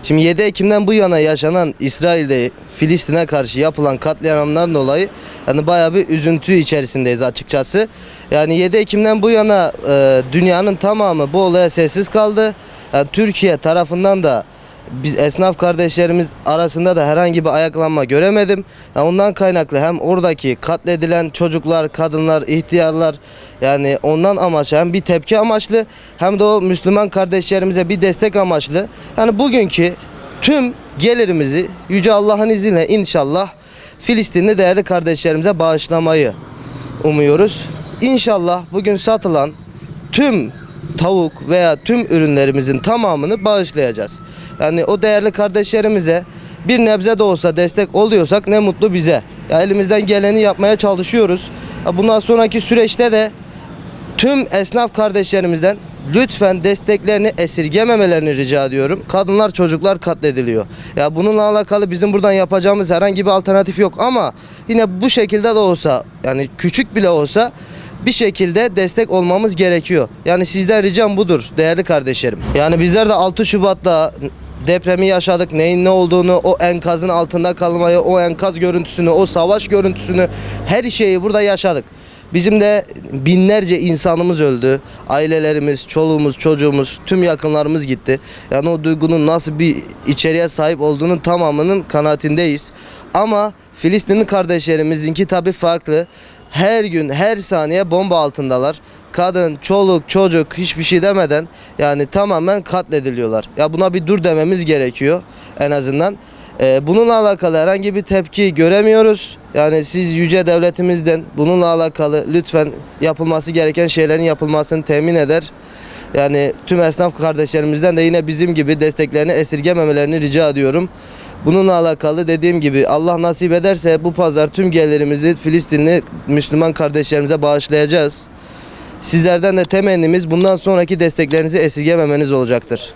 Şimdi 7 Ekim'den bu yana yaşanan İsrail'de Filistin'e karşı yapılan katliamlardan dolayı yani bayağı bir üzüntü içerisindeyiz açıkçası. Yani 7 Ekim'den bu yana dünyanın tamamı bu olaya sessiz kaldı. Yani Türkiye tarafından da biz esnaf kardeşlerimiz arasında da herhangi bir ayaklanma göremedim. Yani ondan kaynaklı hem oradaki katledilen çocuklar, kadınlar, ihtiyarlar yani ondan amaçlı hem bir tepki amaçlı hem de o Müslüman kardeşlerimize bir destek amaçlı. Yani bugünkü tüm gelirimizi Yüce Allah'ın izniyle inşallah Filistinli değerli kardeşlerimize bağışlamayı umuyoruz. İnşallah bugün satılan tüm tavuk veya tüm ürünlerimizin tamamını bağışlayacağız. Yani o değerli kardeşlerimize bir nebze de olsa destek oluyorsak ne mutlu bize. Ya elimizden geleni yapmaya çalışıyoruz. Bundan sonraki süreçte de tüm esnaf kardeşlerimizden lütfen desteklerini esirgememelerini rica ediyorum. Kadınlar, çocuklar katlediliyor. Ya bununla alakalı bizim buradan yapacağımız herhangi bir alternatif yok ama yine bu şekilde de olsa yani küçük bile olsa bir şekilde destek olmamız gerekiyor. Yani sizden ricam budur değerli kardeşlerim. Yani bizler de 6 Şubat'ta depremi yaşadık. Neyin ne olduğunu, o enkazın altında kalmayı, o enkaz görüntüsünü, o savaş görüntüsünü her şeyi burada yaşadık. Bizim de binlerce insanımız öldü. Ailelerimiz, çoluğumuz, çocuğumuz, tüm yakınlarımız gitti. Yani o duygunun nasıl bir içeriğe sahip olduğunun tamamının kanaatindeyiz. Ama Filistinli kardeşlerimizinki tabii farklı. Her gün, her saniye bomba altındalar. Kadın, çoluk, çocuk hiçbir şey demeden yani tamamen katlediliyorlar. Ya buna bir dur dememiz gerekiyor en azından. Bununla alakalı herhangi bir tepki göremiyoruz. Yani siz yüce devletimizden bununla alakalı lütfen yapılması gereken şeylerin yapılmasını temin eder. Yani tüm esnaf kardeşlerimizden de yine bizim gibi desteklerini esirgememelerini rica ediyorum. Bununla alakalı dediğim gibi Allah nasip ederse bu pazar tüm gelirimizi Filistinli Müslüman kardeşlerimize bağışlayacağız. Sizlerden de temennimiz bundan sonraki desteklerinizi esirgememeniz olacaktır.